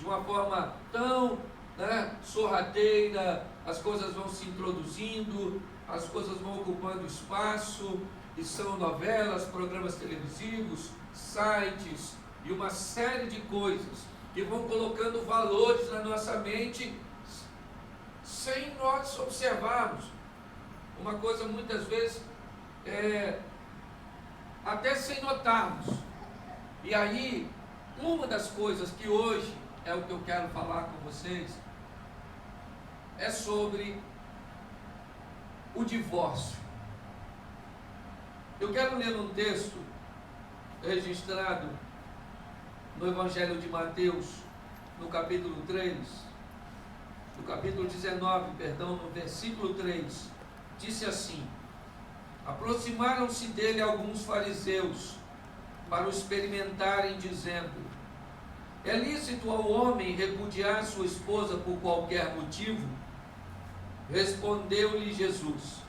de uma forma tão, né, sorrateira, as coisas vão se introduzindo, as coisas vão ocupando espaço, e são novelas, programas televisivos, sites e uma série de coisas que vão colocando valores na nossa mente sem nós observarmos. Uma coisa muitas vezes até sem notarmos. E aí, uma das coisas que hoje é o que eu quero falar com vocês é sobre o divórcio. Eu quero ler um texto registrado no Evangelho de Mateus, no capítulo 3, no capítulo 19, perdão, no versículo 3, disse assim: aproximaram-se dele alguns fariseus para o experimentarem, dizendo: é lícito ao homem repudiar sua esposa por qualquer motivo? Respondeu-lhe Jesus: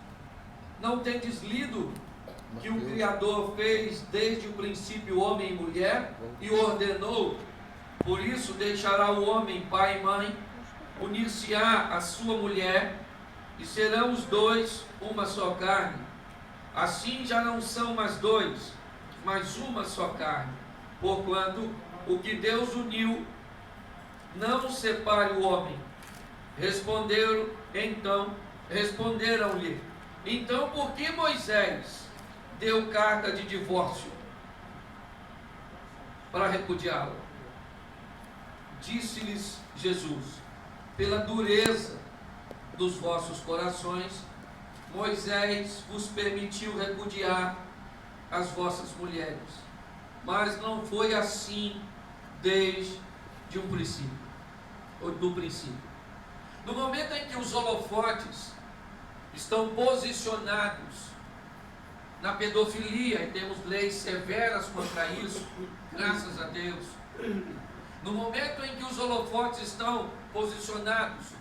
não tendes lido que o Criador fez desde o princípio homem e mulher e ordenou: por isso deixará o homem pai e mãe, unir-se-á a sua mulher, e serão os dois uma só carne. Assim já não são mais dois, mas uma só carne. Porquanto o que Deus uniu, não separe o homem. Responderam-lhe: então por que Moisés deu carta de divórcio para repudiá-lo? Disse-lhes Jesus: pela dureza dos vossos corações, Moisés vos permitiu repudiar as vossas mulheres, mas não foi assim desde um princípio, ou do princípio. No momento em que os holofotes estão posicionados na pedofilia, e temos leis severas contra isso, graças a Deus. No momento em que os holofotes estão posicionados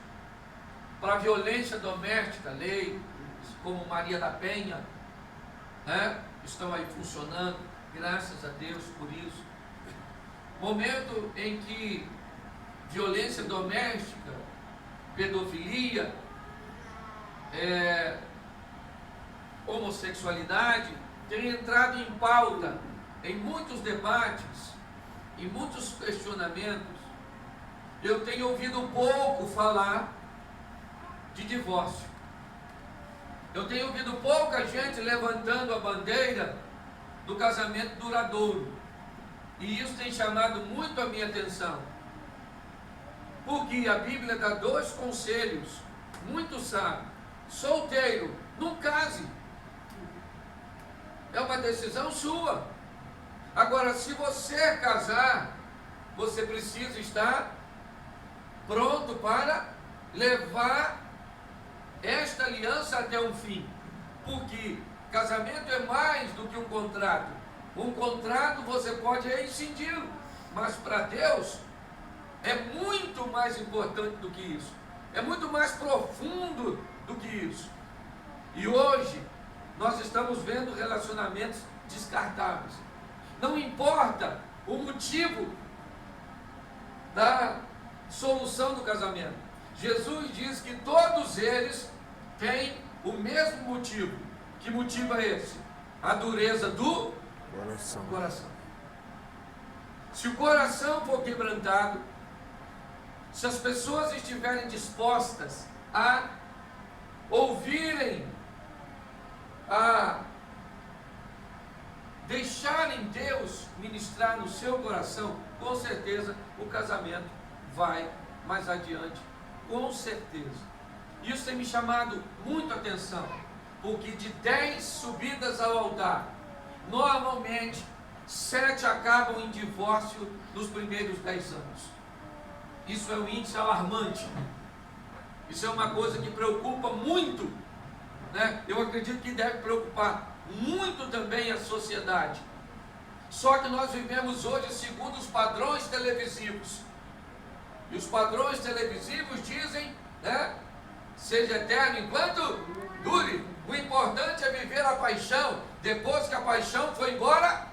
para a violência doméstica, lei como Maria da Penha, né, estão aí funcionando, graças a Deus por isso. Momento em que violência doméstica, pedofilia, homossexualidade tem entrado em pauta em muitos debates, em muitos questionamentos. Eu tenho ouvido pouco falar de divórcio. Eu tenho ouvido pouca gente levantando a bandeira do casamento duradouro. E isso tem chamado muito a minha atenção. Porque a Bíblia dá dois conselhos muito sábios. Solteiro, não case. É uma decisão sua. Agora, se você casar, você precisa estar pronto para levar esta aliança até o fim. Porque casamento é mais do que um contrato. Um contrato você pode rescindi-lo, mas para Deus é muito mais importante do que isso. É muito mais profundo do que isso. E hoje nós estamos vendo relacionamentos descartáveis. Não importa o motivo da solução do casamento. Jesus diz que todos eles têm o mesmo motivo. Que motivo é esse? A dureza do coração. Se o coração for quebrantado, se as pessoas estiverem dispostas a ouvirem, a deixarem Deus ministrar no seu coração, com certeza o casamento vai mais adiante, com certeza. Isso tem me chamado muito a atenção, porque de 10 subidas ao altar, normalmente 7 acabam em divórcio nos primeiros 10 anos. Isso é um índice alarmante. Isso é uma coisa que preocupa muito, né? Eu acredito que deve preocupar muito também a sociedade. Só que nós vivemos hoje segundo os padrões televisivos. E os padrões televisivos dizem, né, seja eterno enquanto dure. O importante é viver a paixão. Depois que a paixão foi embora,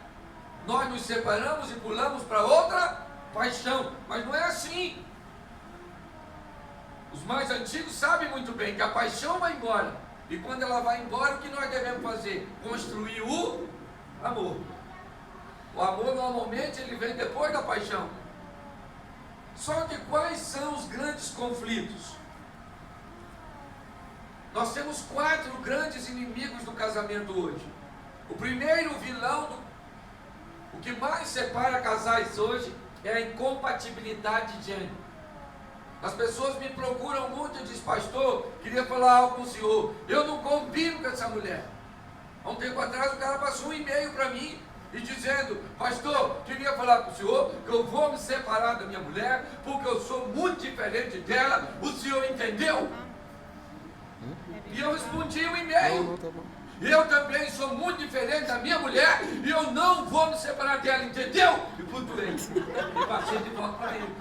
nós nos separamos e pulamos para outra paixão, mas não é assim. Os mais antigos sabem muito bem que a paixão vai embora, e quando ela vai embora, o que nós devemos fazer? Construir o amor. O amor normalmente ele vem depois da paixão. Só que quais são os grandes conflitos? Nós temos 4 grandes inimigos do casamento hoje. O primeiro vilão, o que mais separa casais hoje, é a incompatibilidade de gênero. As pessoas me procuram muito e dizem: pastor, queria falar algo com o senhor, eu não combino com essa mulher. Há um tempo atrás o cara passou um e-mail para mim e dizendo: pastor, queria falar com o senhor que eu vou me separar da minha mulher porque eu sou muito diferente dela, o senhor entendeu? E eu respondi o e-mail: eu também sou muito diferente da minha mulher e eu não vou me separar dela, entendeu? E puntuei. E passei de volta para ele,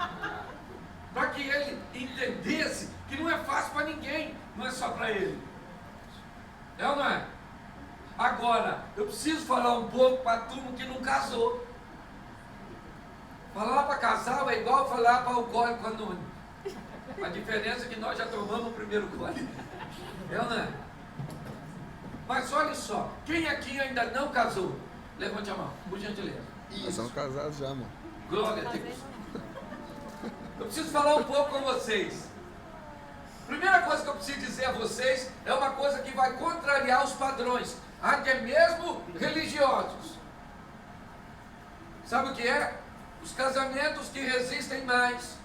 para que ele entendesse que não é fácil para ninguém, não é só para ele. É ou não é? Agora, eu preciso falar um pouco para a turma que não casou. Falar para casal é igual falar para alcoólico anônimo. A diferença é que nós já tomamos o primeiro gole. É ou não é? Mas olha só, quem aqui ainda não casou? Levante a mão, por gentileza. Nós somos casados já, mano. Glória a Deus. Eu preciso falar um pouco com vocês. Primeira coisa que eu preciso dizer a vocês é uma coisa que vai contrariar os padrões, até mesmo religiosos. Sabe o que é? Os casamentos que resistem mais,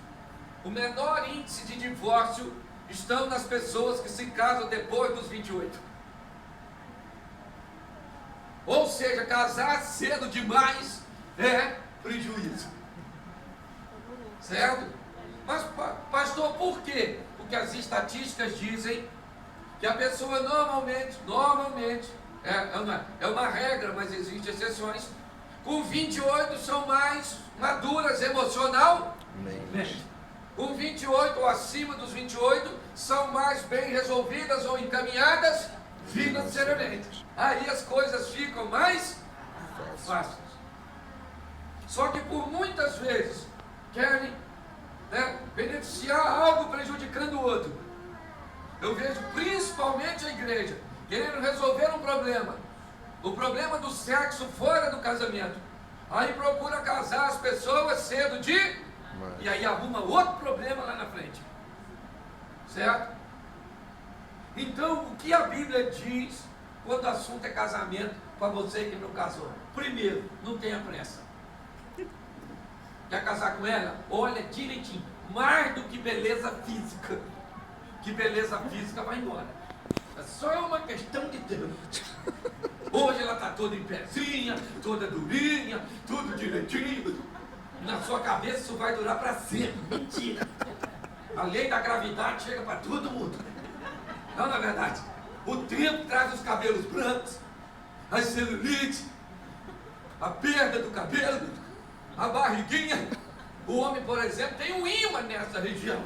o menor índice de divórcio, estão nas pessoas que se casam depois dos 28. Ou seja, casar cedo demais é prejuízo. Certo? Mas, pastor, por quê? Porque as estatísticas dizem que a pessoa normalmente, é uma regra, mas existem exceções, com 28 são mais maduras emocionalmente. Com 28 ou acima dos 28, são mais bem resolvidas ou encaminhadas financeiramente. Aí as coisas ficam mais fáceis. Só que por muitas vezes querem beneficiar algo prejudicando o outro. Eu vejo principalmente a igreja querendo resolver um problema, o problema do sexo fora do casamento. Aí procura casar as pessoas cedo e aí arruma outro problema lá na frente. Certo? Então, o que a Bíblia diz quando o assunto é casamento para você que não casou? Primeiro, não tenha pressa. Quer casar com ela? Olha direitinho. Mais do que beleza física. Que beleza física vai embora. É só uma questão de tempo. Hoje ela está toda em pezinha, toda durinha, tudo direitinho. Na sua cabeça isso vai durar para sempre. Mentira. A lei da gravidade chega para todo mundo. Não, na verdade. O tempo traz os cabelos brancos, a celulite, a perda do cabelo, a barriguinha. O homem, por exemplo, tem um ímã nessa região.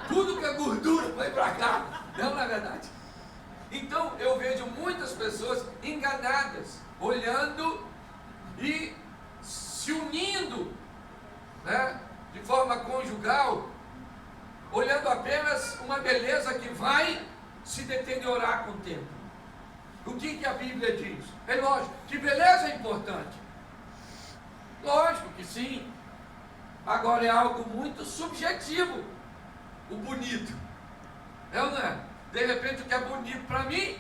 Tudo que é gordura vai para cá. Não, na verdade. Então, eu vejo muitas pessoas enganadas, olhando e se unindo, de forma conjugal, olhando apenas uma beleza que vai se deteriorar com o tempo. O que a Bíblia diz? É lógico que beleza é importante. Lógico que sim. Agora é algo muito subjetivo, o bonito. É ou não é? De repente o que é bonito para mim,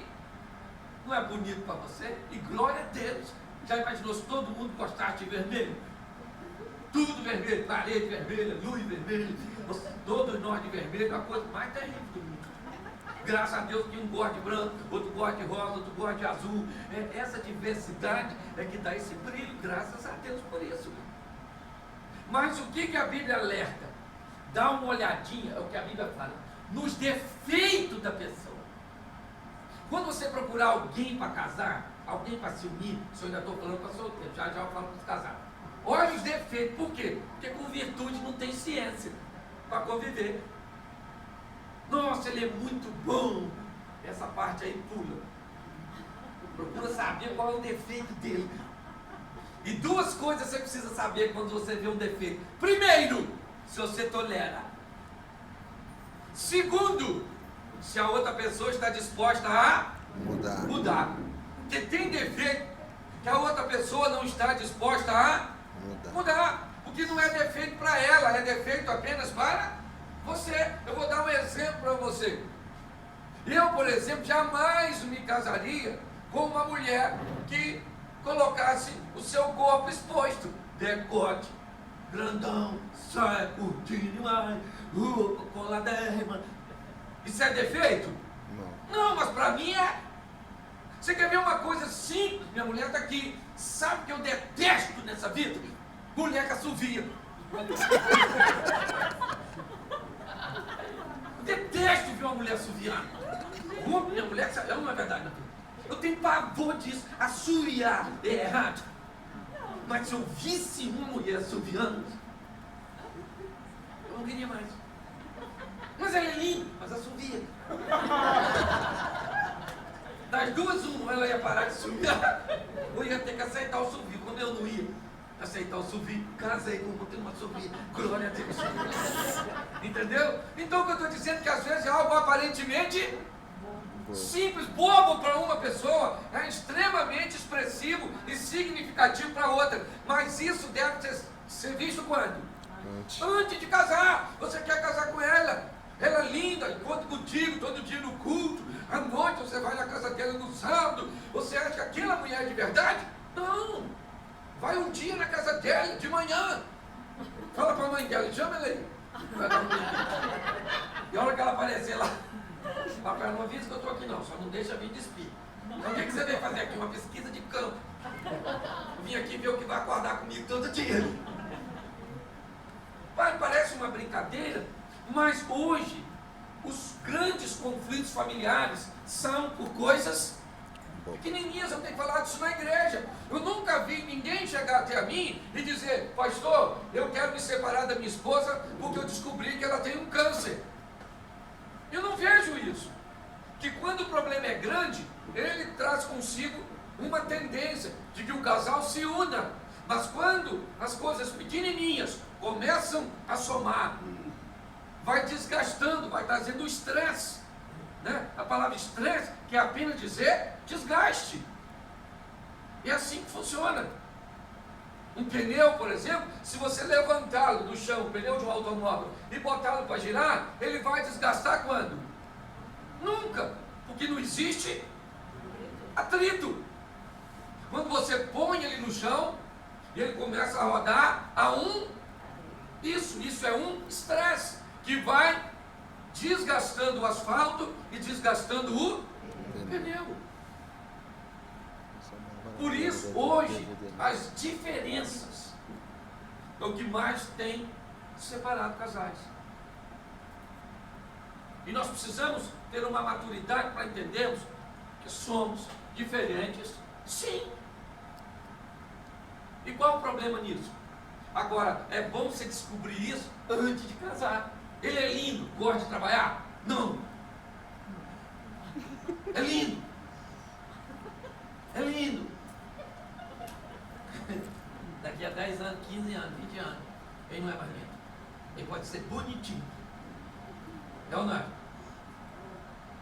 não é bonito para você. E glória a Deus. Já imaginou se todo mundo gostasse de vermelho? Tudo vermelho, parede vermelha, luz vermelha, todos nós de vermelho, a coisa mais terrível do mundo. Graças a Deus que um gosta de branco, outro gosta de rosa, outro gosta de azul. Essa diversidade é que dá esse brilho, graças a Deus por isso. Mas o que a Bíblia alerta? Dá uma olhadinha, é o que a Bíblia fala, nos defeitos da pessoa. Quando você procurar alguém para casar, alguém para se unir, se eu ainda estou falando para solteiro, já eu falo para se casar. Olha os defeitos, por quê? Porque com virtude não tem ciência para conviver. Nossa, ele é muito bom. Essa parte aí pula. Procura saber qual é o defeito dele. E duas coisas você precisa saber quando você vê um defeito. Primeiro, se você tolera. Segundo, se a outra pessoa está disposta a mudar. Porque tem defeito que a outra pessoa não está disposta a mudar. Porque não é defeito para ela, é defeito apenas para você. Eu vou dar um exemplo para você. Eu, por exemplo, jamais me casaria com uma mulher que colocasse o seu corpo exposto. Decote, grandão, saia curtindo demais, roupa coladérrima. Isso é defeito? Não, mas para mim é. Você quer ver uma coisa simples? Minha mulher está aqui. Sabe o que eu detesto nessa vida? Mulher que assovia. Eu detesto ver uma mulher assoviando. Minha mulher, não é verdade, não. Eu tenho pavor disso. Assoviar é errado. Mas se eu visse uma mulher assoviando, eu não queria mais. Mas ela é linda, mas assovia. Das duas, uma, ela ia parar de assoviar, ou ia ter que aceitar o assovio. Quando eu não ia aceitar o assovio, casei com uma assovio. Glória a Deus. Entendeu? Então o que eu estou dizendo é que às vezes é algo aparentemente simples, bobo para uma pessoa, é extremamente expressivo e significativo para outra. Mas isso deve ser visto quando? Antes de casar. Você quer casar com ela, ela é linda, encontra contigo todo dia no culto, à noite você vai na casa dela no sábado. Você acha que aquela mulher é de verdade? Não. Vai um dia na casa dela, de manhã. Fala para a mãe dela, chama ela aí. E a hora que ela aparecer lá, papai, não avisa que eu estou aqui não, só não deixa vir despir. Então o que você veio fazer aqui? Uma pesquisa de campo. Eu vim aqui ver o que vai acordar comigo todo dia. Pai, parece uma brincadeira, mas hoje os grandes conflitos familiares são por coisas pequenininhas. Eu tenho falado isso na igreja. Eu nunca vi ninguém chegar até a mim e dizer: pastor, eu quero me separar da minha esposa porque eu descobri que ela tem um câncer. Eu não vejo isso. Que quando o problema é grande, ele traz consigo uma tendência de que o casal se una. Mas quando as coisas pequenininhas começam a somar, vai desgastando, vai trazendo estresse, né? A palavra estresse quer apenas dizer desgaste. É assim que funciona. Um pneu, por exemplo, se você levantá-lo do chão, o pneu de um automóvel, e botá-lo para girar, ele vai desgastar quando? Nunca, porque não existe atrito. Quando você põe ele no chão e ele começa a rodar, isso é um estresse que vai desgastando o asfalto e desgastando o pneu. Por isso, hoje, as diferenças é o que mais tem separado casais. E nós precisamos ter uma maturidade para entendermos que somos diferentes, sim. E qual o problema nisso? Agora, é bom você descobrir isso antes de casar. Ele é lindo, gosta de trabalhar? Não. É lindo. É lindo. Daqui a 10 anos, 15 anos, 20 anos, ele não é mais lindo. Ele pode ser bonitinho. É ou não é?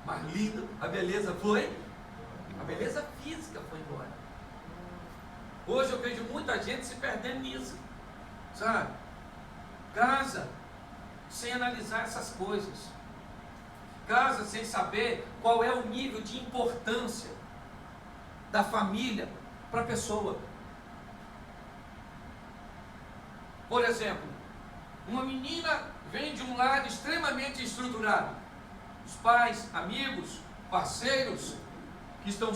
Mas lindo, a beleza foi, a beleza física foi embora. Hoje eu vejo muita gente se perdendo nisso, sabe? Casa sem analisar essas coisas. Casa sem saber qual é o nível de importância da família para a pessoa. Por exemplo, uma menina vem de um lar extremamente estruturado. Os pais, amigos, parceiros, que estão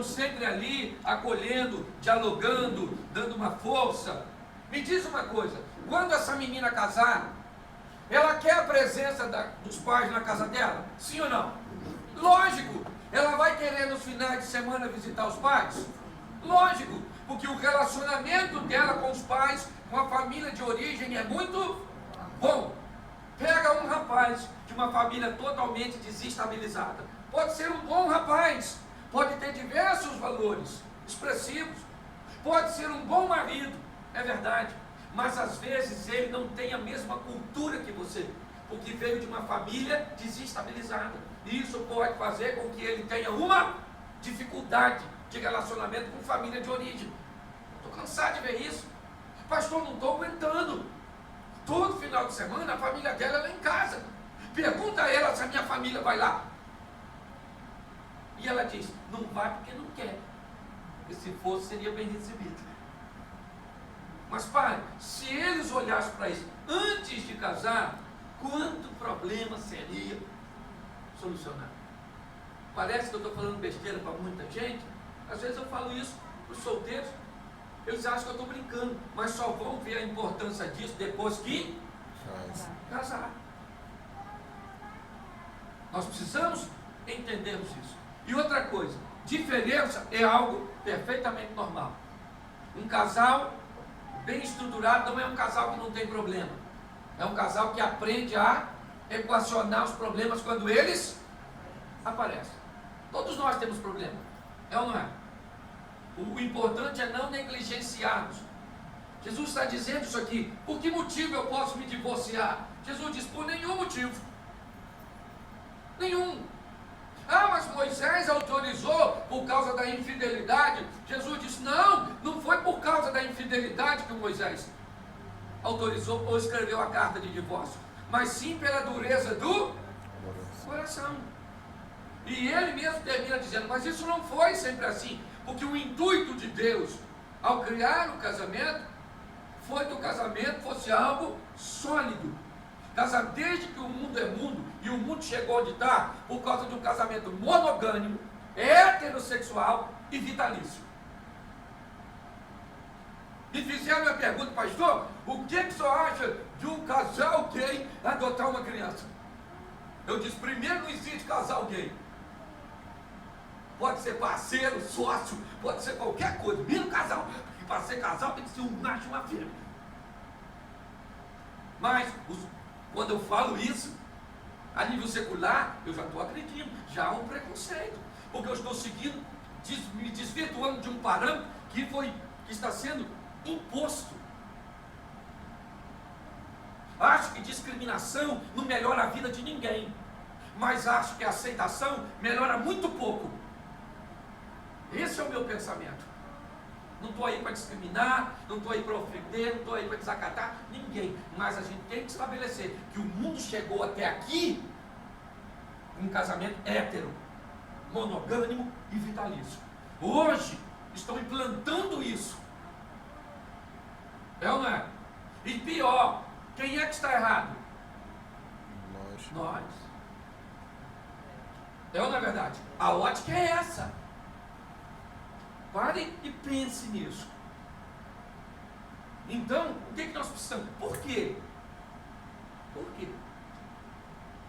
sempre ali acolhendo, dialogando, dando uma força. Me diz uma coisa, quando essa menina casar, ela quer a presença dos pais na casa dela? Sim ou não? Lógico, ela vai querer nos finais de semana visitar os pais? Lógico, porque o relacionamento dela com os pais, com a família de origem é muito bom. Pega um rapaz de uma família totalmente desestabilizada. Pode ser um bom rapaz, pode ter diversos valores expressivos, Pode ser um bom marido, é verdade, mas às vezes ele não tem a mesma cultura que você, porque veio de uma família desestabilizada. E isso pode fazer com que ele tenha uma dificuldade de relacionamento com família de origem. Estou cansado de ver isso. Pastor, não estou aguentando. Todo final de semana a família dela é lá em casa. Pergunta a ela se a minha família vai lá. E ela diz, não vai porque não quer. E se fosse, seria bem recebido. Mas pai, se eles olhassem para isso antes de casar, quanto problema seria solucionado? Parece que eu estou falando besteira para muita gente. Às vezes eu falo isso para os solteiros. Eles acham que eu estou brincando, mas só vão ver a importância disso depois que casar. Nós precisamos entendermos isso. E outra coisa, diferença é algo perfeitamente normal. Um casal bem estruturado não é um casal que não tem problema. É um casal que aprende a equacionar os problemas quando eles aparecem. Todos nós temos problema, é ou não é? O importante é não negligenciarmos. Jesus está dizendo isso aqui. Por que motivo eu posso me divorciar? Jesus diz, por nenhum motivo. Nenhum. Ah, mas Moisés autorizou por causa da infidelidade. Jesus disse, não foi por causa da infidelidade que o Moisés autorizou ou escreveu a carta de divórcio, mas sim pela dureza do coração. E ele mesmo termina dizendo, mas isso não foi sempre assim, porque o intuito de Deus ao criar o casamento foi que o casamento fosse algo sólido. Desde que o mundo é mundo, e o mundo chegou onde está, por causa de um casamento monogâmico, heterossexual e vitalício. Me fizeram a pergunta, pastor, o que o senhor acha de um casal gay adotar uma criança? Eu disse, primeiro, não existe casal gay. Pode ser parceiro, sócio, pode ser qualquer coisa, mesmo casal. Porque para ser casal tem que ser um macho e uma fêmea. Mas, quando eu falo isso, a nível secular, eu já estou acreditando, já há um preconceito. Porque eu estou seguindo, me desvirtuando de um parâmetro que está sendo imposto. Acho que discriminação não melhora a vida de ninguém, mas acho que a aceitação melhora muito pouco. Esse é o meu pensamento. Não estou aí para discriminar, não estou aí para ofender, não estou aí para desacatar ninguém, mas a gente tem que estabelecer que o mundo chegou até aqui um casamento hétero, monogâmico e vitalício. Hoje estão implantando isso. É ou não é? E pior, quem é que está errado? Nós. É ou não é verdade? A ótica é essa. Pare e pense nisso. Então, o que nós precisamos? Por quê? Por quê?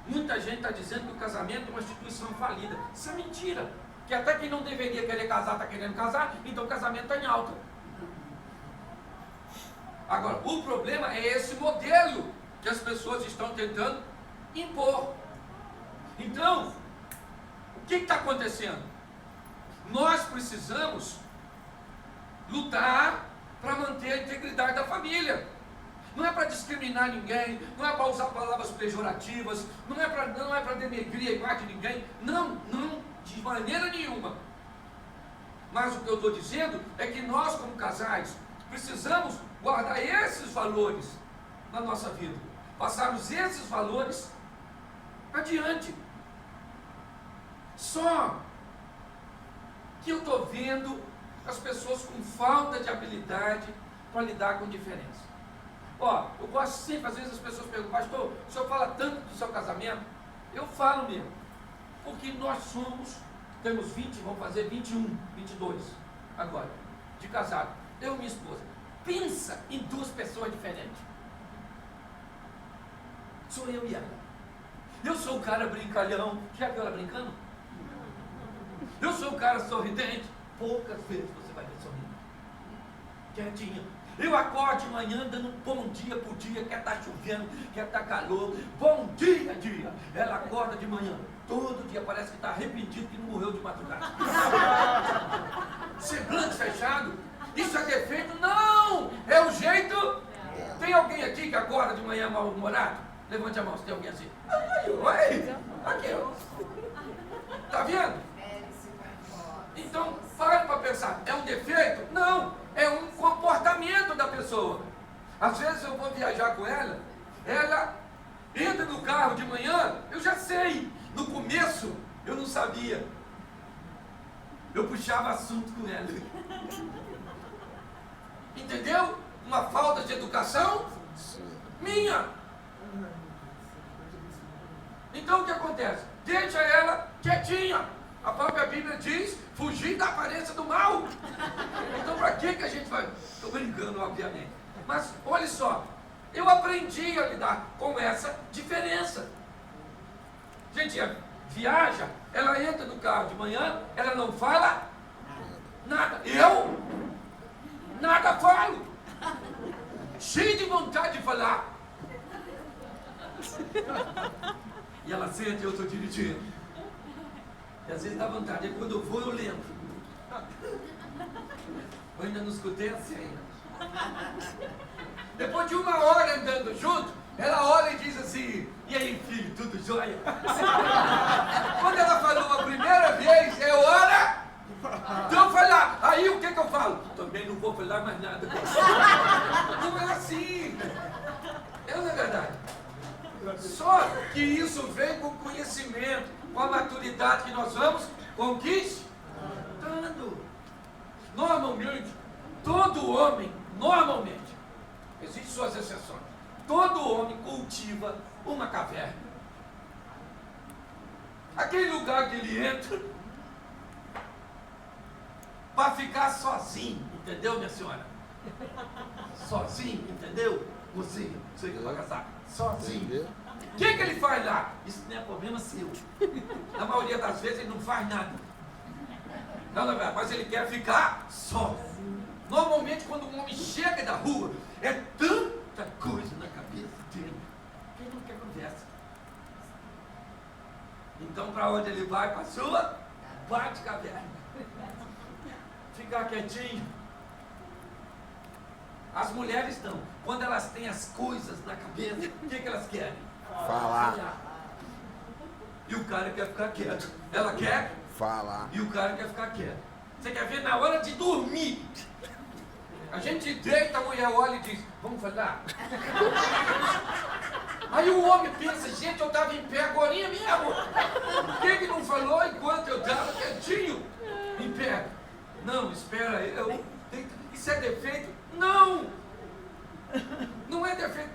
Muita gente está dizendo que o casamento é uma instituição falida. Isso é mentira. Que até quem não deveria querer casar está querendo casar, então o casamento está em alta. Agora, o problema é esse modelo que as pessoas estão tentando impor. Então, o que está acontecendo? Nós precisamos lutar para manter a integridade da família. Não é para discriminar ninguém, não é para usar palavras pejorativas, não é para denegrir a imagem de ninguém. Não, de maneira nenhuma. Mas o que eu estou dizendo é que nós, como casais, precisamos guardar esses valores na nossa vida, passarmos esses valores adiante. Só que eu estou vendo as pessoas com falta de habilidade para lidar com diferença. Eu gosto sempre, às vezes as pessoas perguntam, pastor, o senhor fala tanto do seu casamento? Eu falo mesmo, porque nós temos 20, vamos fazer 21, 22 agora, de casado, eu e minha esposa. Pensa em duas pessoas diferentes. Sou eu e ela. Eu sou o cara brincalhão, já viu ela brincando? Eu sou o cara sorridente, poucas vezes você vai ver sorrindo. Quietinha. Eu acordo de manhã dando um bom dia pro dia, quer estar chovendo, quer estar calor. Bom dia, dia. Ela acorda de manhã, todo dia parece que está arrependido que não morreu de madrugada. Semblante fechado. Isso é defeito? Não! É o jeito. Tem alguém aqui que acorda de manhã mal-humorado? Levante a mão se tem alguém assim. Oi! Aqui, ó. Tá vendo? Então, pare para pensar. É um defeito? Não! É um comportamento da pessoa. Às vezes eu vou viajar com ela, ela entra no carro de manhã, eu já sei. No começo, eu não sabia. Eu puxava assunto com ela. Entendeu? Uma falta de educação minha. Então o que acontece? Deixa ela quietinha. A própria Bíblia diz, fugir da aparência do mal. Então para que a gente vai? Estou brincando, obviamente. Mas olha só, eu aprendi a lidar com essa diferença. Gente, viaja, ela entra no carro de manhã, ela não fala nada. Eu nada falo. Cheio de vontade de falar. E ela sente, eu estou dirigindo. E às vezes dá vontade, e quando eu vou eu lembro. Eu ainda não escutei a senha. Depois de 1 hora andando junto, ela olha e diz assim, e aí filho, tudo jóia? Quando ela falou a primeira vez, é hora de eu falar. Aí o que eu falo? Também não vou falar mais nada. Não é assim. Não é verdade. Só que isso vem com conhecimento, com a maturidade que nós vamos conquistando. Normalmente, todo homem, existem suas exceções, todo homem cultiva uma caverna. Aquele lugar que ele entra para ficar sozinho, entendeu, minha senhora? Sozinho, entendeu? Você que vai casar, sozinho. O que ele faz lá? Isso não é problema seu. Na maioria das vezes ele não faz nada. Não, mas ele quer ficar só. Normalmente quando um homem chega da rua, é tanta coisa na cabeça dele que ele não quer conversa. Então para onde ele vai? Para a sua bate-caverna. Ficar quietinho. As mulheres estão, quando elas têm as coisas na cabeça, o que elas querem? Falar. E o cara quer ficar quieto. Ela quer Falar. e o cara quer ficar quieto. Você quer ver na hora de dormir? A gente deita, a mulher olha e diz, vamos falar? Aí o homem pensa, gente, eu estava em pé agora mesmo. Por que não falou enquanto eu estava quietinho? Em pé. Não, espera, isso é defeito? Não! Não é defeito.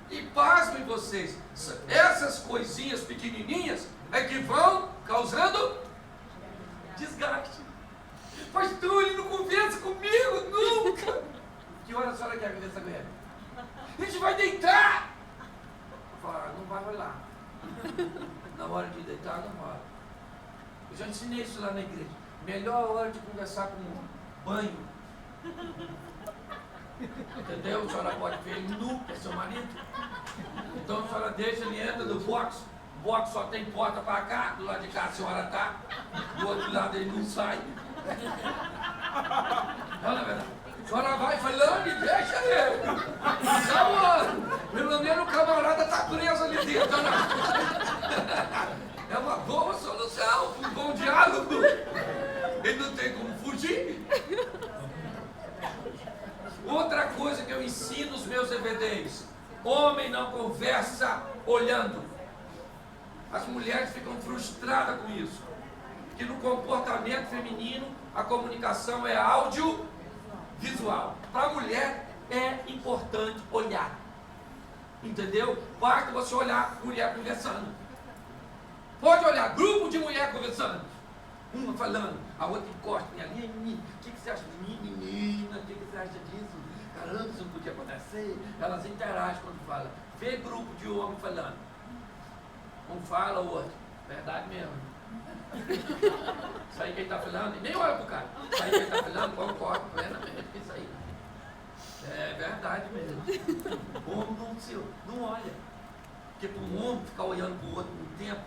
E pasmem vocês, essas coisinhas pequenininhas é que vão causando desgaste. Pastor, ele não conversa comigo nunca. Que hora a senhora quer conversar com ele? A gente vai deitar. Fala, não vai rolar. Na hora de deitar, não rola. Eu já ensinei isso lá na igreja. Melhor hora de conversar com banho. Entendeu? A senhora pode ver ele nu, é seu marido. Então a senhora deixa, ele entra no box. O box só tem porta para cá, do lado de cá a senhora está, do outro lado ele não sai. Olha, verdade. A senhora vai falando e deixa ele. Pelo menos o camarada está preso ali dentro. É uma boa solução, um bom diálogo. Ele não tem como fugir. Outra coisa que eu ensino nos meus DVDs: homem não conversa olhando. As mulheres ficam frustradas com isso. Que no comportamento feminino a comunicação é audiovisual. Para a mulher é importante olhar. Entendeu? Basta você olhar mulher conversando. Pode olhar, grupo de mulher conversando. Uma falando, a outra encosta ali em mim. O que você acha de mim, menina? O que você acha disso? Caramba, isso não podia acontecer. Elas interagem quando falam. Vê grupo de homem falando. Um fala, o outro. Verdade mesmo. Isso aí quem está falando, e nem olha pro cara. Isso aí quem está falando, concordo plenamente com isso aí. É verdade mesmo. O homem não olha. Porque para um homem ficar olhando para o outro por tempo,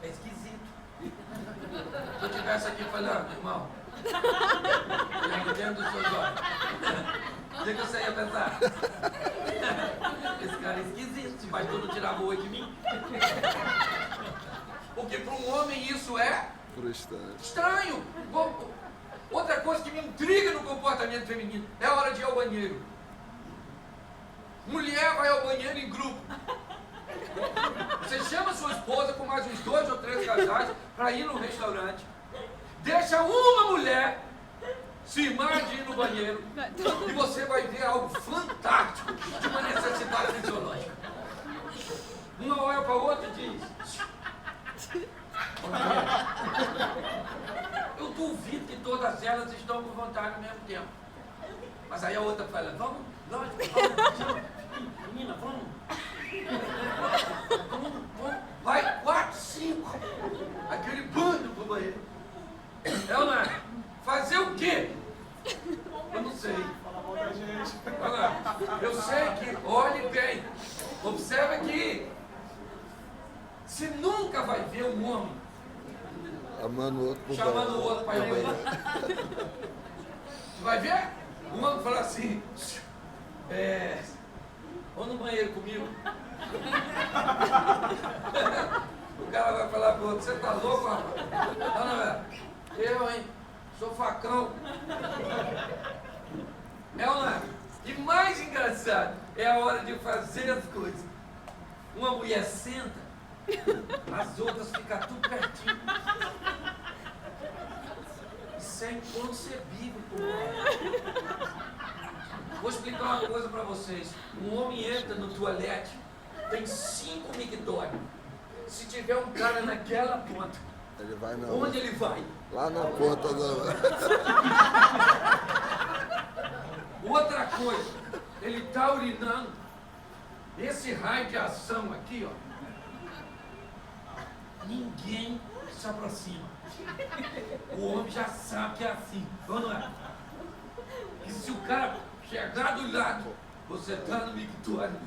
é esquisito. Se eu estivesse aqui falando, irmão, Olhando dentro dos seus olhos. O que você ia pensar? Esse cara é esquisito, faz tudo tirar boa de mim. Porque para um homem isso é Frustrante. estranho. Outra coisa que me intriga no comportamento feminino é a hora de ir ao banheiro. Mulher vai ao banheiro em grupo. Você chama sua esposa com mais uns 2 ou 3 casais para ir no restaurante. Deixa uma mulher se irmar de ir no banheiro e você vai ver algo fantástico de uma necessidade fisiológica. Uma olha para a outra e diz: eu duvido que todas elas estão com vontade ao mesmo tempo. Mas aí a outra fala: vamos, lógico, vamos, menina, vamos. Vai 4, 5. Aquele bando pro banheiro. É ou não é? Fazer o quê? Eu não sei. Olha lá. Eu sei que, olhe bem, observe aqui. Você nunca vai ver um homem Amando o outro pro chamando o banheiro. outro para ir ao banheiro. Você vai ver? Um homem fala assim: vamos no banheiro comigo. O cara vai falar pro outro: você tá louco, rapaz? Não, é. Eu, hein? Sou facão. É ou não é? E mais engraçado é a hora de fazer as coisas. Uma mulher senta, as outras ficam tudo pertinho. Isso é inconcebível por nós. Vou explicar uma coisa para vocês. Um homem entra no toalete, tem 5 mictórios. Se tiver um cara naquela ponta, Ele vai na onde ele vai? lá na ponta da... Outra coisa, ele está urinando. Esse raio de ação aqui, ó. Ninguém se aproxima. O homem já sabe que é assim, ou não é? E se o cara chegar do lado, você está no mictório,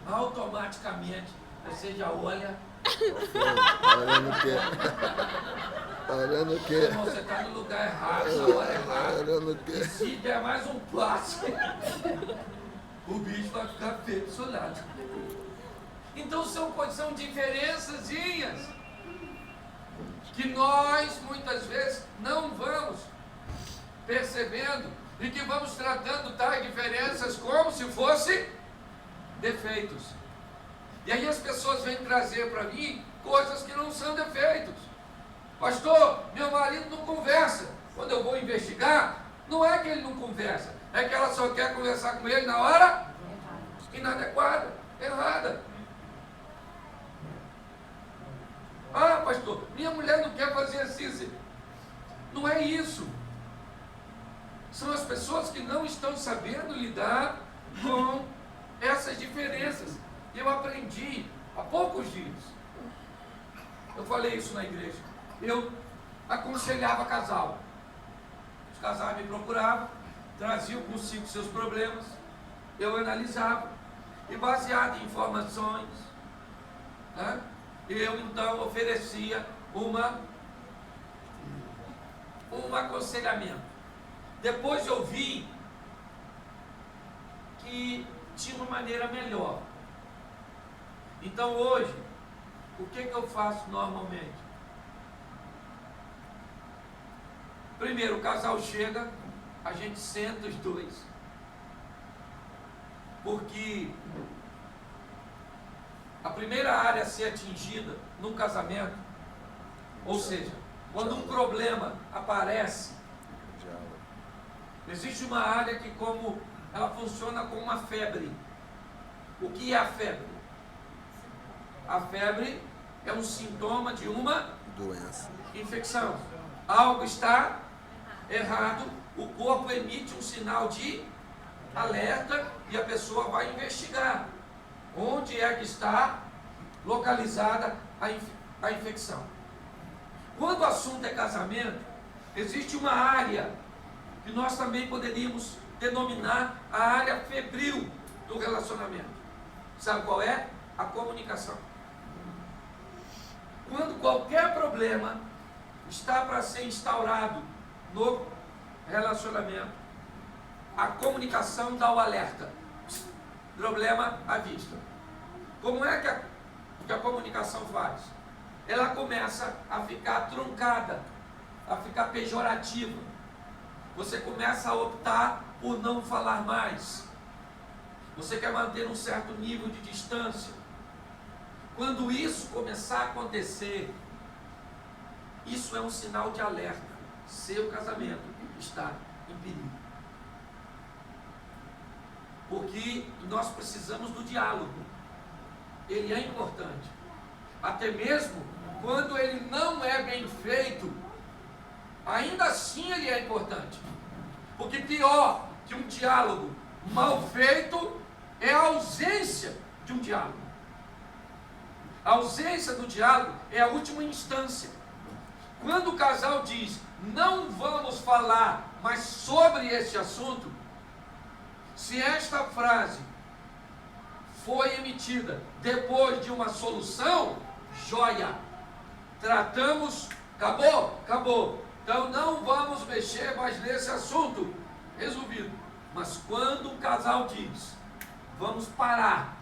automaticamente você já olha. Olhando o quê? Olhando o quê? Irmão, você está no lugar errado, na hora errada. Olhando o quê? Se der mais um passo, o bicho vai ficar feio do seu lado. Então são diferençazinhas que nós muitas vezes não vamos percebendo e que vamos tratando tais diferenças como se fossem defeitos. E aí as pessoas vêm trazer para mim coisas que não são defeitos. Pastor, meu marido não conversa. Quando eu vou investigar, não é que ele não conversa, é que ela só quer conversar com ele na hora inadequada, errada. Ah, pastor, minha mulher não quer fazer assim. Não é isso. São as pessoas que não estão sabendo lidar com essas diferenças. Eu aprendi há poucos dias. Eu falei isso na igreja. Eu aconselhava casal. Os casais me procuravam, traziam consigo seus problemas, eu analisava, e baseado em informações, né, eu então oferecia um aconselhamento. Depois eu vi que tinha uma maneira melhor. Então hoje, o que eu faço normalmente? Primeiro, o casal chega, a gente senta os dois. Porque a primeira área a ser atingida num casamento, ou seja, quando um problema aparece, existe uma área que ela funciona como uma febre. O que é a febre? A febre é um sintoma de uma Doença. infecção. Algo está errado, o corpo emite um sinal de alerta e a pessoa vai investigar onde é que está localizada a infecção. Quando o assunto é casamento, existe uma área que nós também poderíamos denominar a área febril do relacionamento. Sabe qual é? A comunicação. Quando qualquer problema está para ser instaurado no relacionamento, a comunicação dá o alerta. Problema à vista. Como é que a comunicação faz? Ela começa a ficar truncada, a ficar pejorativa. Você começa a optar por não falar mais. Você quer manter um certo nível de distância. Quando isso começar a acontecer, isso é um sinal de alerta. Seu casamento está em perigo. Porque nós precisamos do diálogo. Ele é importante. Até mesmo quando ele não é bem feito, ainda assim ele é importante. Porque pior que um diálogo mal feito é a ausência de um diálogo. A ausência do diálogo é a última instância. Quando o casal diz, não vamos falar mais sobre este assunto, se esta frase foi emitida depois de uma solução, joia. Tratamos, acabou. Então não vamos mexer mais nesse assunto. Resolvido. Mas quando o casal diz, vamos parar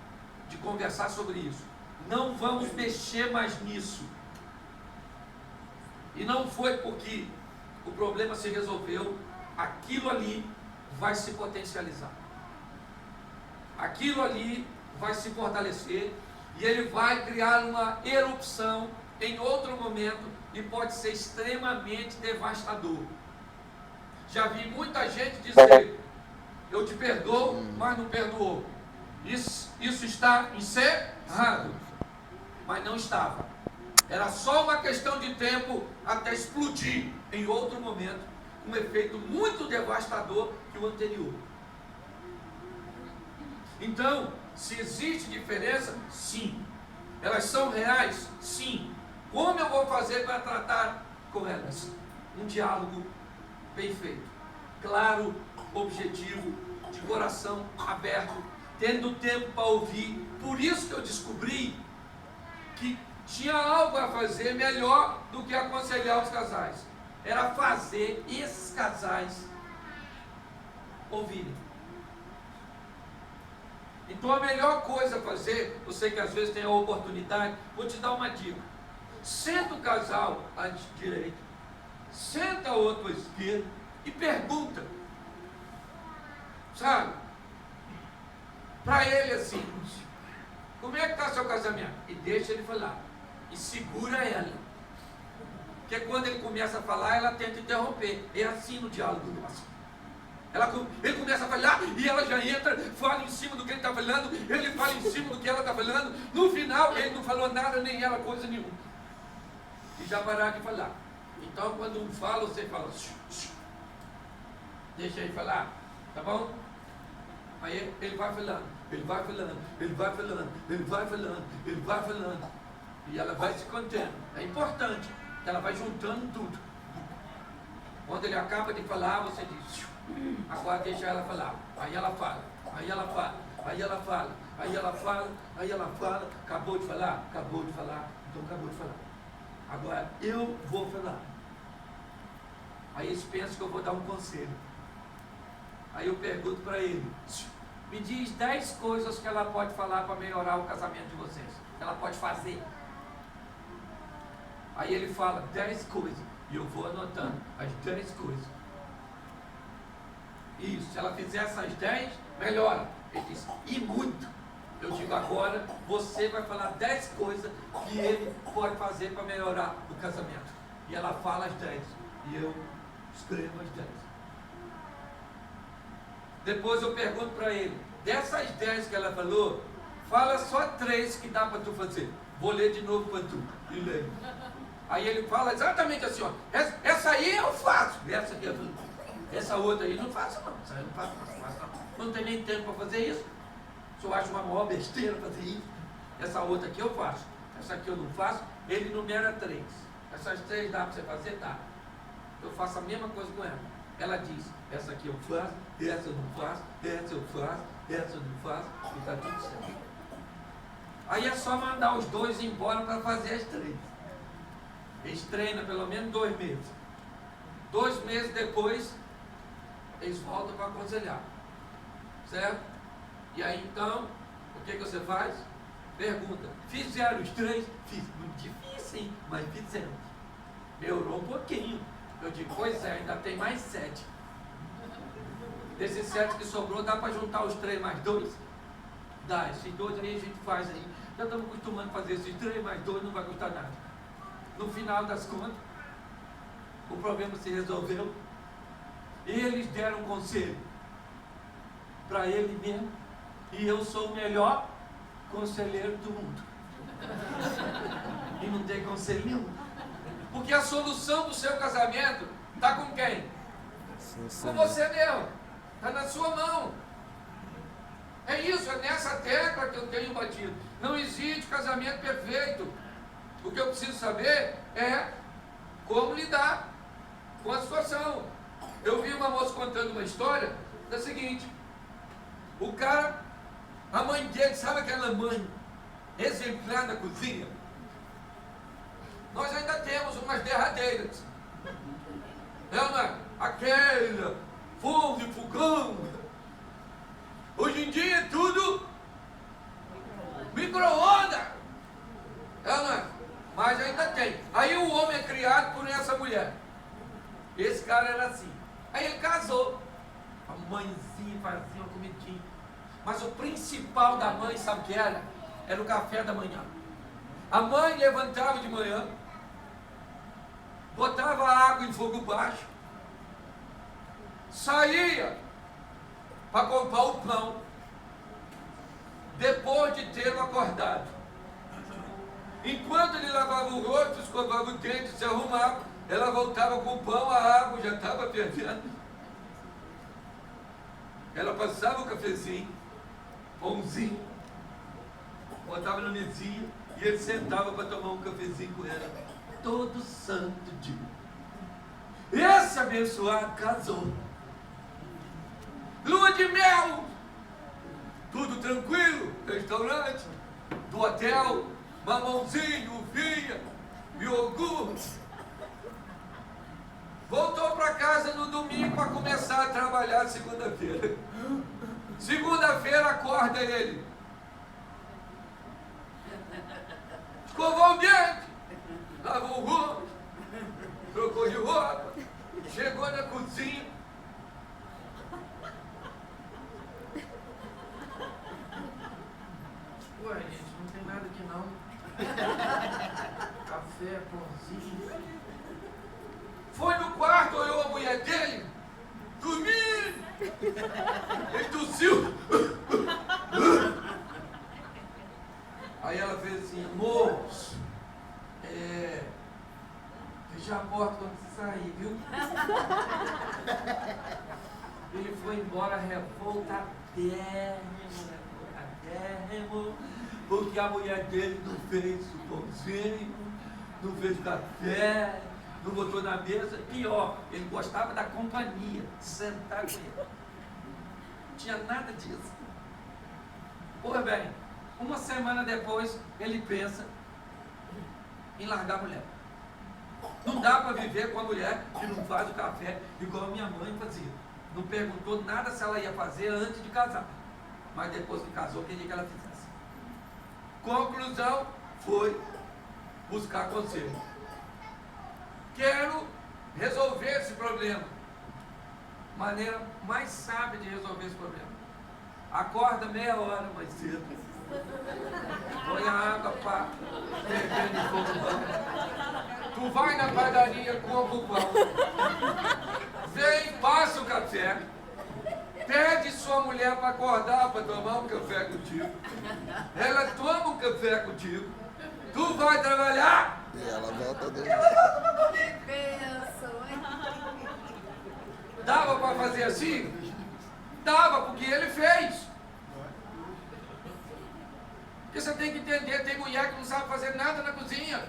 de conversar sobre isso, não vamos mexer mais nisso, e não foi porque o problema se resolveu, aquilo ali vai se potencializar. Aquilo ali vai se fortalecer e ele vai criar uma erupção em outro momento e pode ser extremamente devastador. Já vi muita gente dizer, eu te perdoo, mas não perdoou. Isso está encerrado. Mas não estava. Era só uma questão de tempo até explodir em outro momento, um efeito muito devastador que o anterior. Então, se existe diferença? Sim. Elas são reais? Sim. Como eu vou fazer para tratar com elas? Um diálogo bem feito, claro, objetivo, de coração aberto, tendo tempo para ouvir. Por isso que eu descobri que tinha algo a fazer melhor do que aconselhar os casais. Era fazer esses casais ouvirem. Então a melhor coisa a fazer, você que às vezes tem a oportunidade, vou te dar uma dica. Senta o casal à direita, senta o outro à esquerda e pergunta, sabe, para ele assim, como é que está seu casamento? E deixa ele falar, e segura ela, porque quando ele começa a falar, ela tenta interromper. É assim no diálogo nosso. Ele começa a falar e ela já entra, fala em cima do que ele está falando, ele fala em cima do que ela está falando, no final ele não falou nada, nem ela coisa nenhuma, e já parar de falar. Então quando um fala, você fala, deixa ele falar, tá bom? Aí ele vai falando, ele vai falando, ele vai falando, ele vai falando, ele vai falando, e ela vai se contendo. É importante que ela vai juntando tudo. Quando ele acaba de falar, você diz, agora deixa ela falar. Aí ela fala, aí ela fala, aí ela fala, aí ela fala, aí ela fala. Acabou de falar? Acabou de falar. Então acabou de falar. Agora eu vou falar. Aí eles pensam que eu vou dar um conselho. Aí eu pergunto para ele, me diz 10 coisas que ela pode falar para melhorar o casamento de vocês. Que ela pode fazer. Aí ele fala 10 coisas. E eu vou anotando as 10 coisas. Isso, se ela fizer essas 10, melhora. Ele diz, e muito. Eu digo, agora você vai falar 10 coisas que ele pode fazer para melhorar o casamento. E ela fala as 10. E eu escrevo as 10. Depois eu pergunto para ele, dessas 10 que ela falou, fala só 3 que dá para tu fazer. Vou ler de novo para tu. E leio. Aí ele fala exatamente assim, ó, essa aí eu faço. Essa aqui eu faço. Essa outra aí não faço não. Essa aí eu não faço não. Não tem nem tempo para fazer isso. Se eu acho uma maior besteira fazer isso. Essa outra aqui eu faço. Essa aqui eu não faço. Ele numera 3. Essas 3 dá para você fazer? Dá. Eu faço a mesma coisa com ela. Ela diz, essa aqui eu faço, essa eu não faço, essa eu faço, essa eu não faço, e está tudo certo. Aí é só mandar os 2 embora para fazer as 3. Eles treinam pelo menos 2 meses. 2 meses depois, eles voltam para aconselhar. Certo? E aí então, o que você faz? Pergunta, fizeram os 3? Fiz, muito difícil, hein? Mas fizeram. Melhorou um pouquinho. Eu digo, pois é, ainda tem mais 7. Desses 7 que sobrou, dá para juntar os 3 mais 2? Dá, esses 2 aí a gente faz aí. Já estamos acostumando a fazer esses 3 mais 2, não vai custar nada. No final das contas, o problema se resolveu. Eles deram um conselho para ele mesmo. E eu sou o melhor conselheiro do mundo. E não tem conselho nenhum. Porque a solução do seu casamento está com quem? Com você mesmo. Está na sua mão. É isso, é nessa tecla que eu tenho batido. Não existe casamento perfeito. O que eu preciso saber é como lidar com a situação. Eu vi uma moça contando uma história da seguinte: o cara, a mãe dele, sabe aquela mãe exemplar na cozinha? Nós ainda temos umas derradeiras. Não é? Aquela fogo de fogão. Hoje em dia é tudo micro-ondas. Não é? Mas ainda tem. Aí o homem é criado por essa mulher. Esse cara era assim. Aí ele casou. A mãezinha fazia uma comidinha. Mas o principal da mãe, sabe o que era? Era o café da manhã. A mãe levantava de manhã, botava água em fogo baixo, saía para comprar o pão, depois de tê-lo acordado. Enquanto ele lavava o rosto, escovava o dente, se arrumava, ela voltava com o pão, a água já estava fervendo. Ela passava o cafezinho, pãozinho, botava na mesinha e ele sentava para tomar um cafezinho com ela todo santo dia. Esse abençoado casou. Lua de mel, tudo tranquilo, restaurante, do hotel, mamãozinho, uvinha, iogurte. Voltou para casa no domingo para começar a trabalhar segunda-feira. Segunda-feira acorda ele. Escovou o dente, lavou o rosto, trocou de roupa, chegou na cozinha. Ué, gente, não tem nada aqui não. Café, pãozinho. Foi no quarto, olhou a mulher dele, dormindo. Ele tossiu. Aí ela fez assim: moço, fecha a porta quando você sair, viu? Ele foi embora revoltadérrimo, porque a mulher dele não fez o pãozinho, não fez café, não botou na mesa. Pior, ele gostava da companhia, de sentar com ele. Não tinha nada disso. Pois bem, uma semana depois, ele pensa em largar a mulher. Não dá para viver com a mulher que não faz o café igual a minha mãe fazia. Não perguntou nada se ela ia fazer antes de casar. Mas depois que casou, queria que ela fizesse. Conclusão, foi buscar conselho. Quero resolver esse problema. Maneira mais sábia de resolver esse problema: acorda meia hora mais cedo, põe a água para ferver no fogo. Tu vai na padaria, compra o pão, vem, passa o café, pede sua mulher para acordar para tomar um café contigo. Ela toma um café contigo, tu vai trabalhar E ela volta a dormir. Dava para fazer assim? Dava, porque ele fez. Porque você tem que entender, tem mulher que não sabe fazer nada na cozinha.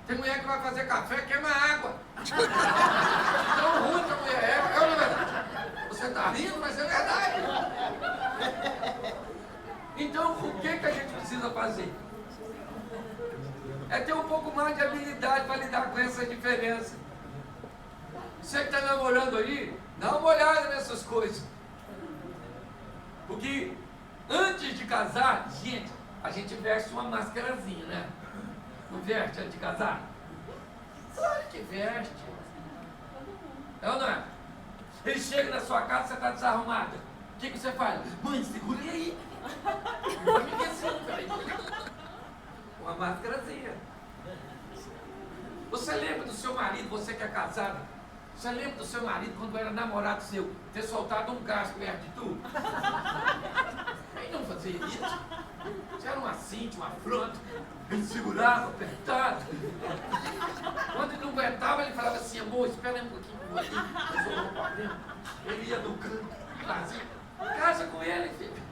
Tem mulher que vai fazer café, queima água. Tão ruim que a mulher é não é verdade? Você está rindo, mas é verdade. Então, o que a gente precisa fazer? É ter um pouco mais de habilidade para lidar com essa diferença. Você que está namorando aí, Dá uma olhada nessas coisas. Porque antes de casar, gente, a gente veste uma máscarazinha, né? Não veste antes de casar? Claro que veste. É ou não é? Ele chega na sua casa, você está desarrumada. O que você faz? Mãe, segura ele aí. Não me assim, peraí. Uma máscarazinha. Você lembra do seu marido, você que é casado? Você lembra do seu marido quando era namorado seu, ter soltado um gás perto de tu? Ele não fazia isso. Você era um assinte, uma afronta. Ele segurava, apertado. Quando ele não aguentava, ele falava assim, amor, espera aí um pouquinho que eu vou ali, resolver o problema. Ele ia no canto, fazia. Casa com ele, filho.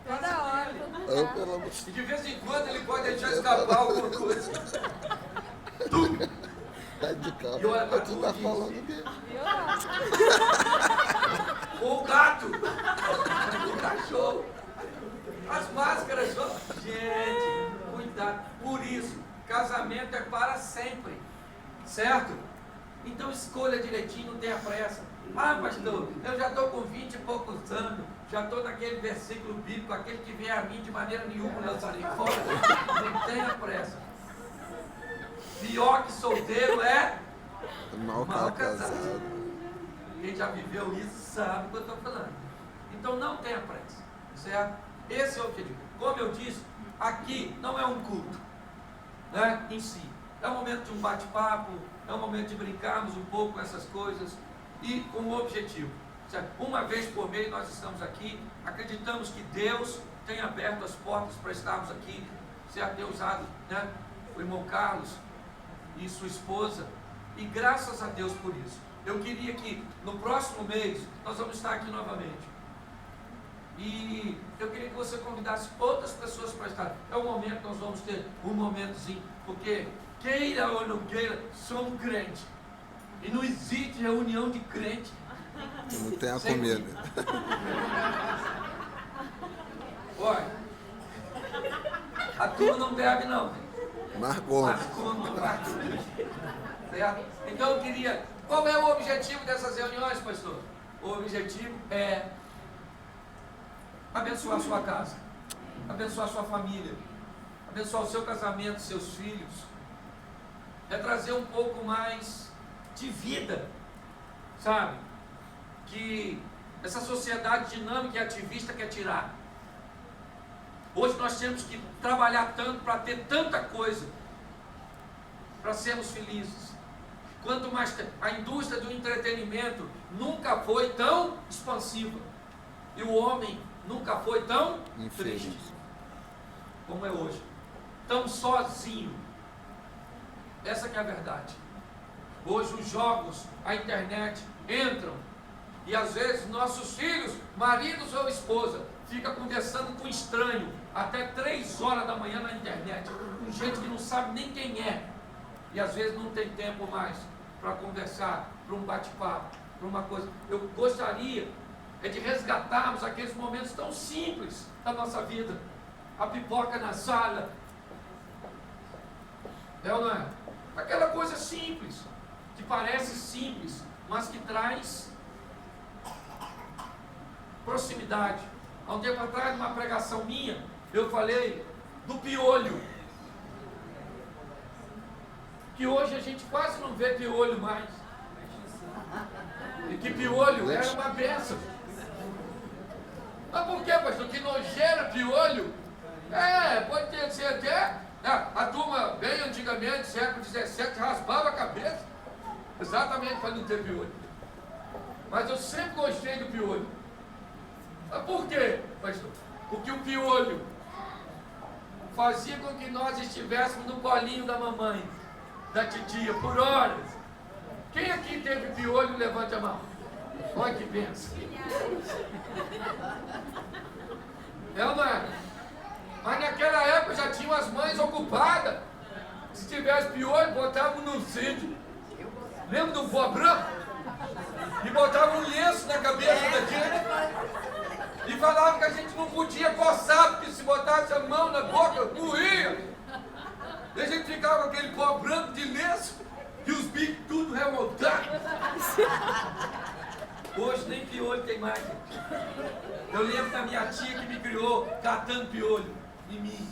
Toda hora, Eu, pelo amor E de vez em quando ele pode deixar escapar alguma coisa. de calma. E olha pra Tu tu, tá diz. falando dele. Ou o gato. O cachorro. As máscaras. Gente, cuidado. Por isso, casamento é para sempre. Certo? Então escolha direitinho, não tenha pressa. Ah, pastor, eu já estou com 20 e poucos anos, já estou naquele versículo bíblico, aquele que vier a mim de maneira nenhuma lançarei fora. Não tenha pressa. Pior que solteiro é Mal mal casado. casado. Quem já viveu isso sabe o que eu estou falando. Então não tenha pressa, certo? Esse é o objetivo. Como eu disse, aqui não é um culto, né, em si. É um momento de um bate-papo, é um momento de brincarmos um pouco com essas coisas e com o objetivo, certo? Uma vez por mês nós estamos aqui, acreditamos que Deus tem aberto as portas para estarmos aqui, certo? Tem usado, né, o irmão Carlos e sua esposa, e graças a Deus por isso. Eu queria que no próximo mês nós vamos estar aqui novamente. E eu queria que você convidasse outras pessoas para estar. É o momento que nós vamos ter um momentozinho, porque queira ou não queira, somos crentes. E não existe reunião de crente. Não tenha sem comida. Olha, a turma não bebe não. Marcou. Certo? Então eu queria. Qual é o objetivo dessas reuniões, pastor? O objetivo é abençoar a sua casa, abençoar a sua família, abençoar o seu casamento, seus filhos. É trazer um pouco mais de vida, sabe? Que essa sociedade dinâmica e ativista quer tirar. Hoje nós temos que trabalhar tanto para ter tanta coisa, para sermos felizes. Quanto mais a indústria do entretenimento nunca foi tão expansiva e o homem nunca foi tão triste como é hoje, tão sozinho. Essa que é a verdade. Hoje os jogos, a internet entram e às vezes nossos filhos, maridos ou esposa, fica conversando com estranho até 3 horas da manhã na internet, com gente que não sabe nem quem é. E às vezes não tem tempo mais para conversar, para um bate-papo, para uma coisa. Eu gostaria de resgatarmos aqueles momentos tão simples da nossa vida. A pipoca na sala. É ou não é? Aquela coisa simples, que parece simples, mas que traz proximidade. Há um tempo atrás, numa pregação minha, eu falei do piolho. Que hoje a gente quase não vê piolho mais. E que piolho era uma bênção. Mas por quê, pastor? Que nojeira piolho? Pode ser até. A turma, bem antigamente, século XVII, raspava a cabeça. Exatamente para não ter piolho. Mas eu sempre gostei do piolho. Mas por quê, pastor? Porque o piolho fazia com que nós estivéssemos no colinho da mamãe, da titia, por horas. Quem aqui teve piolho, levante a mão. Olha que benção. É ou não é? Mas naquela época já tinham as mães ocupadas. Se tivesse piolho, botavam no sítio. Lembra do pó branco? E botavam um lenço na cabeça da gente. E falavam que a gente não podia coçar, porque se botasse a mão na boca, morria. E a gente ficava com aquele pó branco de lenço e os bicos tudo revoltado. Hoje nem piolho tem mais, gente. Eu lembro da minha tia que me criou catando piolho em mim.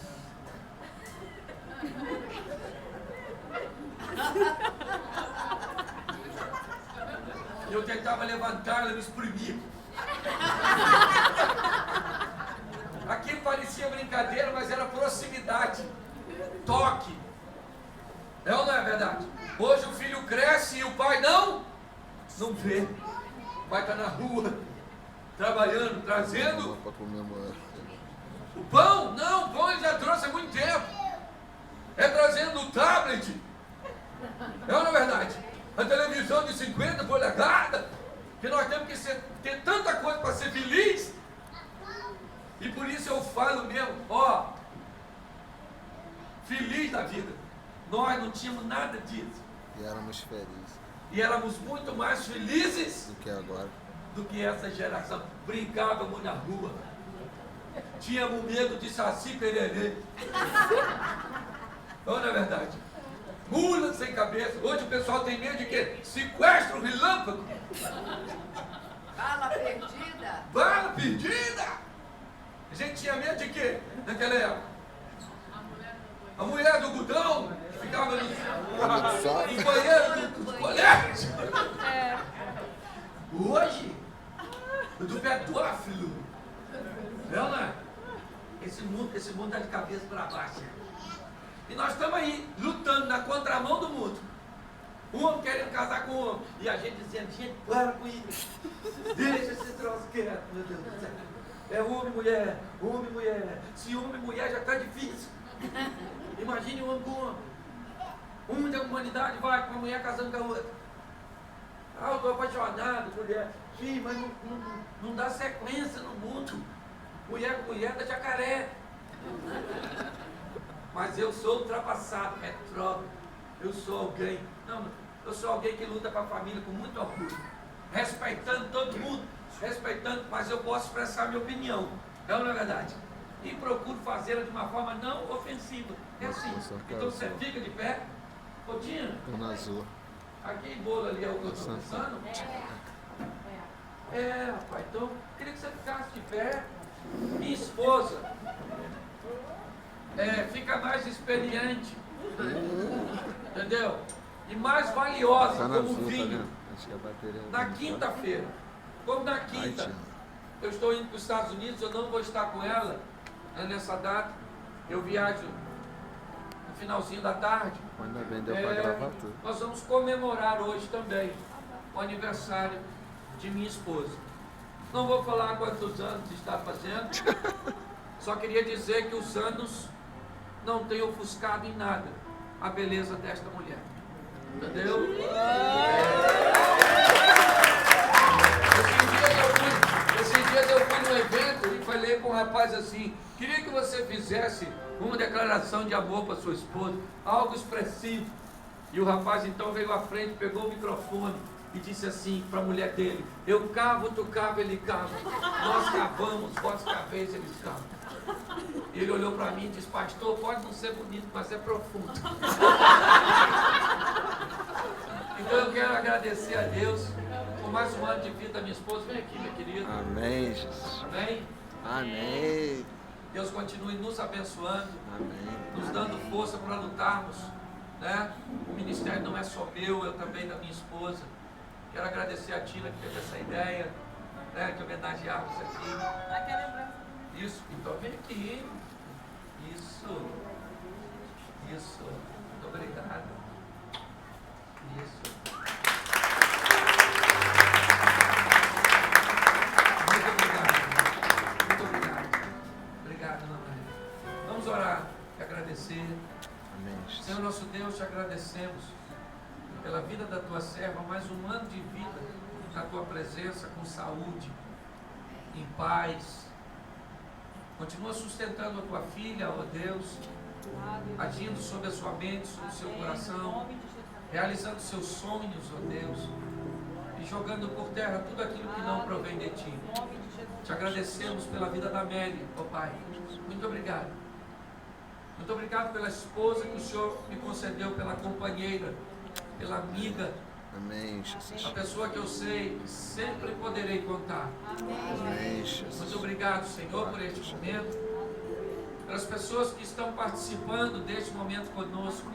Eu tentava levantar, ela me exprimia. Aquilo parecia brincadeira, mas era proximidade, toque. É ou não é verdade? Hoje o filho cresce e o pai não vê. O pai está na rua, trabalhando, trazendo Para comemorar. o pão. Não, o pão ele já trouxe há muito tempo. É trazendo o tablet. É ou não é verdade? A televisão de 50 polegadas, que nós temos que ter tanta coisa para ser feliz. E por isso eu falo mesmo, ó, feliz da vida. Nós não tínhamos nada disso. E éramos felizes E éramos muito mais felizes do que agora. do que essa geração. Brincávamos na rua. Tínhamos medo de saci pererê. Não é verdade? Mula sem cabeça. Hoje o pessoal tem medo de quê? Sequestro relâmpago. Bala perdida. Bala perdida. A gente tinha medo de quê naquela época? A mulher do algodão que ficava no banheiro dos colégios. Hoje, do pedófilo. Não, não é? Esse mundo está de cabeça para baixo. E nós estamos aí, lutando na contramão do mundo. Um homem querendo casar com um homem. E a gente dizendo, gente, para com isso. Deixa esse troço quieto, meu Deus do céu. É homem, mulher, homem, mulher. Se homem e mulher já está difícil. Imagine um homem com um homem. Um da humanidade vai com a mulher casando com a outra. Ah, eu estou apaixonado, mulher. Sim, mas não dá sequência no mundo. Mulher com mulher dá jacaré. Mas eu sou ultrapassado, retrógrado. Eu sou alguém. Não, eu sou alguém que luta para a família com muito orgulho. Respeitando todo mundo. Respeitando, mas eu posso expressar minha opinião. Não é verdade? E procuro fazê-la de uma forma não ofensiva. É assim. Então você fica de pé. Ô Tina, Na azul. aquele bolo ali é o que eu estou pensando? É, rapaz, então eu queria que você ficasse de pé. Minha esposa fica mais experiente, entendeu? E mais valiosa Tá na como azul, tá vinho. vendo? Acho que a bateria Na quinta-feira, como na quinta, eu estou indo para os Estados Unidos, eu não vou estar com ela nessa data. Eu viajo no finalzinho da tarde. Ainda bem, deu para gravar tudo. Nós vamos comemorar hoje também o aniversário de minha esposa. Não vou falar quantos anos está fazendo, só queria dizer que os anos não têm ofuscado em nada a beleza desta mulher. Entendeu? Esses dias eu fui num evento e falei com um rapaz assim, queria que você fizesse uma declaração de amor para sua esposa, algo expressivo. E o rapaz então veio à frente, pegou o microfone e disse assim para a mulher dele, eu cavo, tu cava, ele cava, nós cavamos, vós caveis, eles cavam. Ele olhou para mim e disse, pastor, pode não ser bonito, mas é profundo. Então eu quero agradecer a Deus por mais um ano de vida da minha esposa. Vem aqui, minha querida. Amém, Jesus. Amém? Amém. Deus continue nos abençoando, Amém. nos dando força para lutarmos, né? O ministério não é só meu, eu também da minha esposa. Quero agradecer a Tina que teve essa ideia, né, de homenagearmos aqui. Isso, então vem aqui. Isso. Muito obrigado. Isso. Muito obrigado. Obrigado, Ana Maria. Vamos orar e agradecer. Amém, Jesus. Senhor nosso Deus, te agradecemos pela vida da tua serva, mais um ano de vida na tua presença, com saúde, em paz. Continua sustentando a tua filha, ó Deus, agindo sobre a sua mente, sobre o seu coração, realizando seus sonhos, ó Deus, e jogando por terra tudo aquilo que não provém de ti. Te agradecemos pela vida da Amélia, ó Pai. Muito obrigado. Muito obrigado pela esposa que o Senhor me concedeu, pela companheira pela amiga, Amém, a Jesus. pessoa que eu sei que sempre poderei contar. Amém, Jesus. Muito obrigado, Senhor, por este momento, pelas pessoas que estão participando deste momento conosco.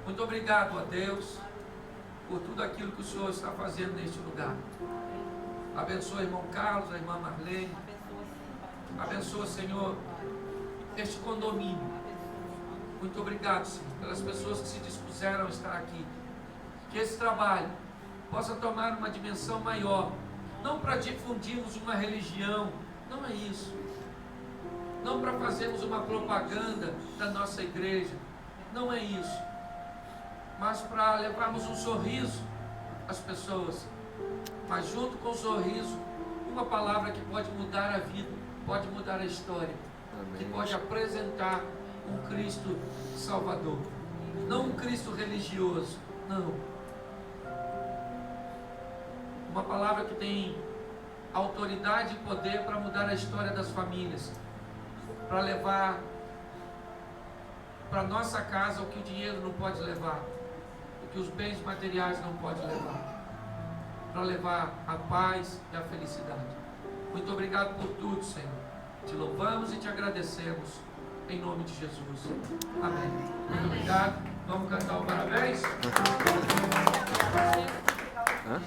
Muito obrigado a Deus por tudo aquilo que o Senhor está fazendo neste lugar. Abençoa o irmão Carlos, a irmã Marlene. Abençoa, Senhor, este condomínio. Muito obrigado, Senhor, pelas pessoas que se dispuseram a estar aqui. Que esse trabalho possa tomar uma dimensão maior, não para difundirmos uma religião, não é isso. Não para fazermos uma propaganda da nossa igreja, não é isso. Mas para levarmos um sorriso às pessoas. Mas junto com o sorriso, uma palavra que pode mudar a vida, pode mudar a história, que Amém. pode apresentar um Cristo Salvador. Não um Cristo religioso, não. Uma palavra que tem autoridade e poder para mudar a história das famílias, para levar para nossa casa o que o dinheiro não pode levar, o que os bens materiais não podem levar, para levar a paz e a felicidade. Muito obrigado por tudo, Senhor. Te louvamos e te agradecemos, em nome de Jesus. Amém. Muito obrigado. Vamos cantar o parabéns? Hã?